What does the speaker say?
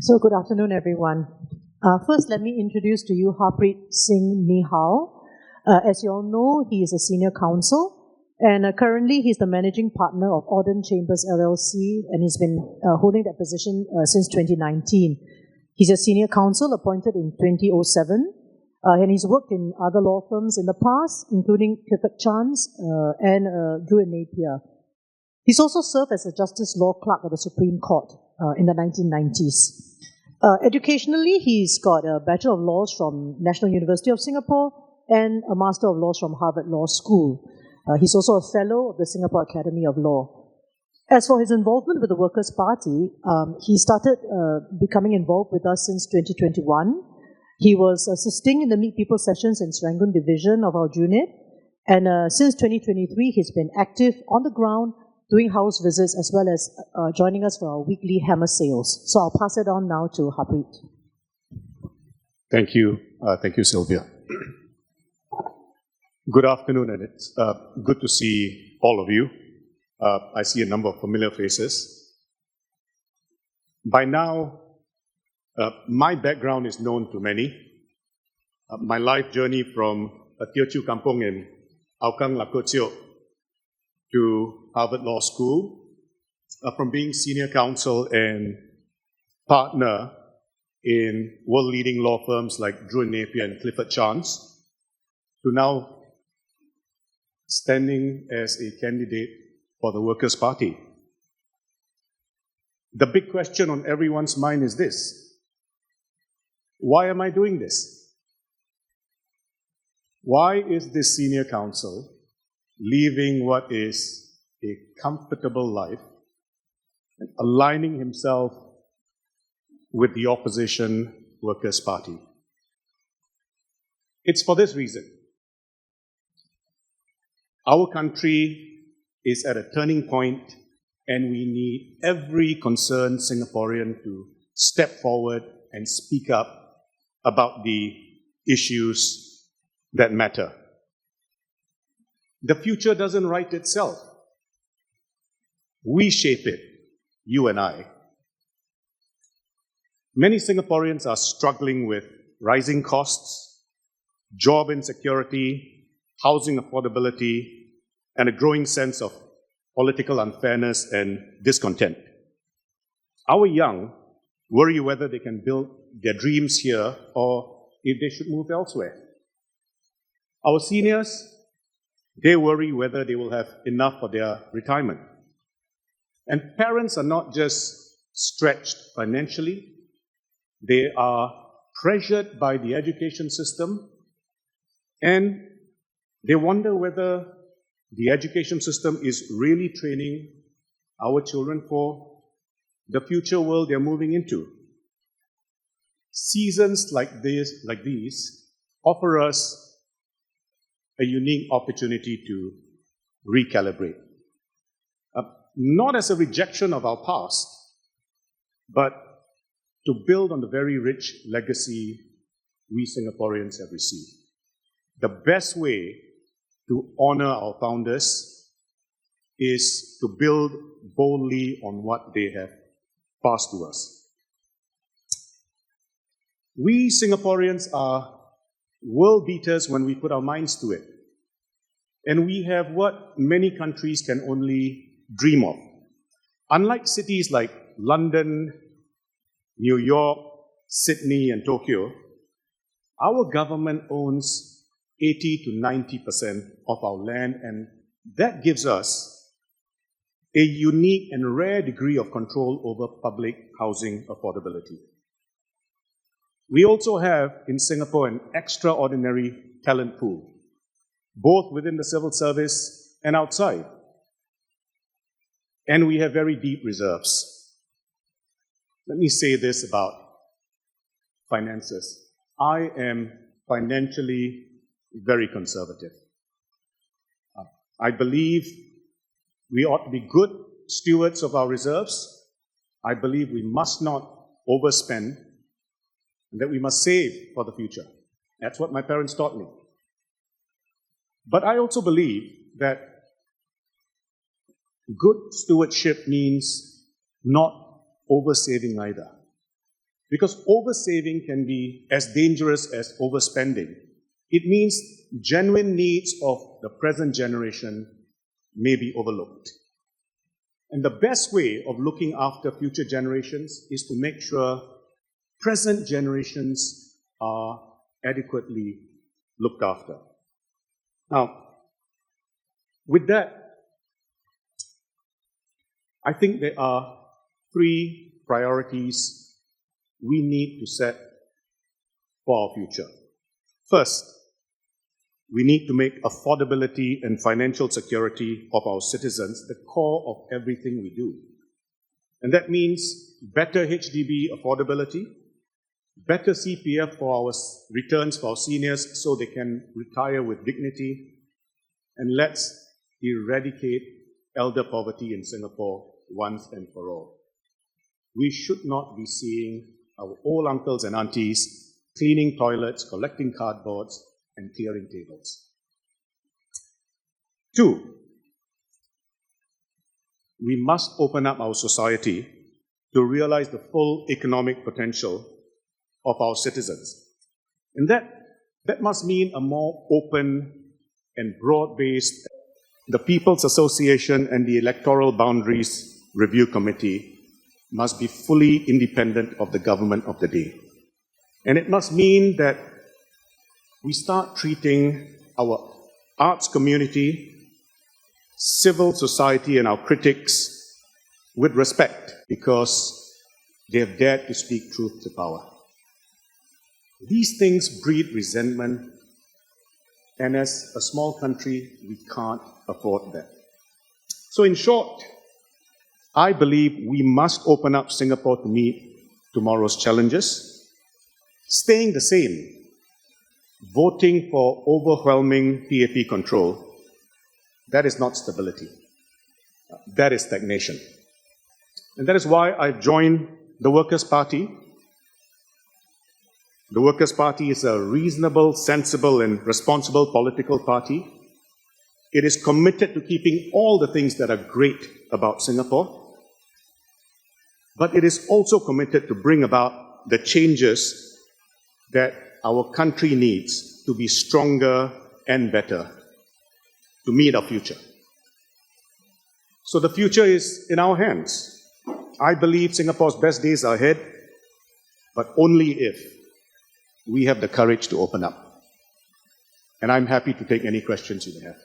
So good afternoon, everyone. First, let me introduce to you Harpreet Singh Nehal. As you all know, he is a Senior Counsel, and currently he's the Managing Partner of Audent Chambers LLC, and he's been holding that position since 2019. He's a Senior Counsel appointed in 2007, and he's worked in other law firms in the past, including Clifford Chance and Drew and Napier. He's also served as a Justice Law Clerk at the Supreme Court in the 1990s. Educationally, he's got a Bachelor of Laws from National University of Singapore and a Master of Laws from Harvard Law School. He's also a Fellow of the Singapore Academy of Law. As for his involvement with the Workers' Party, he started becoming involved with us since 2021. He was assisting in the Meet People sessions in Serangoon division of our unit, and since 2023, he's been active on the ground, doing house visits as well as joining us for our weekly hammer sales. So I'll pass it on now to Harpreet. Thank you. Thank you, Sylvia. Good afternoon, and it's good to see all of you. I see a number of familiar faces. By now, my background is known to many. My life journey from a Teochew kampong in Aukang Lakotio to Harvard Law School, from being Senior Counsel and Partner in world-leading law firms like Drew and Napier and Clifford Chance, to now standing as a candidate for the Workers' Party. The big question on everyone's mind is this: why am I doing this? Why is this Senior Counsel leaving what is a comfortable life and aligning himself with the opposition Workers' Party? It's for this reason. Our country is at a turning point, and we need every concerned Singaporean to step forward and speak up about the issues that matter. The future doesn't write itself. We shape it, you and I. Many Singaporeans are struggling with rising costs, job insecurity, housing affordability, and a growing sense of political unfairness and discontent. Our young worry whether they can build their dreams here or if they should move elsewhere. Our seniors, they worry whether they will have enough for their retirement. And parents are not just stretched financially, they are pressured by the education system, and they wonder whether the education system is really training our children for the future world they're moving into. Seasons like these offer us a unique opportunity to recalibrate. Not as a rejection of our past, but to build on the very rich legacy we Singaporeans have received. The best way to honor our founders is to build boldly on what they have passed to us. We Singaporeans are world beaters when we put our minds to it. And we have what many countries can only dream of. Unlike cities like London, New York, Sydney, and Tokyo, our government owns 80 to 90% of our land, and that gives us a unique and rare degree of control over public housing affordability. We also have in Singapore an extraordinary talent pool, both within the civil service and outside. And we have very deep reserves. Let me say this about finances. I am financially very conservative. I believe we ought to be good stewards of our reserves. I believe we must not overspend, and that we must save for the future. That's what my parents taught me. But I also believe that good stewardship means not oversaving either. Because oversaving can be as dangerous as overspending. It means genuine needs of the present generation may be overlooked. And the best way of looking after future generations is to make sure present generations are adequately looked after. Now, with that, I think there are 3 priorities we need to set for our future. First, we need to make affordability and financial security of our citizens the core of everything we do. And that means better HDB affordability, better CPF for our returns for our seniors so they can retire with dignity, and let's eradicate elder poverty in Singapore once and for all. We should not be seeing our old uncles and aunties cleaning toilets, collecting cardboards, and clearing tables. 2, we must open up our society to realize the full economic potential of our citizens. And that must mean a more open and broad-based. The People's Association and the Electoral Boundaries Review Committee must be fully independent of the government of the day. And it must mean that we start treating our arts community, civil society, and our critics with respect because they have dared to speak truth to power. These things breed resentment, and as a small country, we can't afford that. So in short, I believe we must open up Singapore to meet tomorrow's challenges, staying the same, voting for overwhelming PAP control. That is not stability. That is stagnation. And that is why I've joined the Workers' Party. The Workers' Party is a reasonable, sensible, and responsible political party. It is committed to keeping all the things that are great about Singapore, but it is also committed to bring about the changes that our country needs to be stronger and better to meet our future. So the future is in our hands. I believe Singapore's best days are ahead, but only if we have the courage to open up. And I'm happy to take any questions you may have.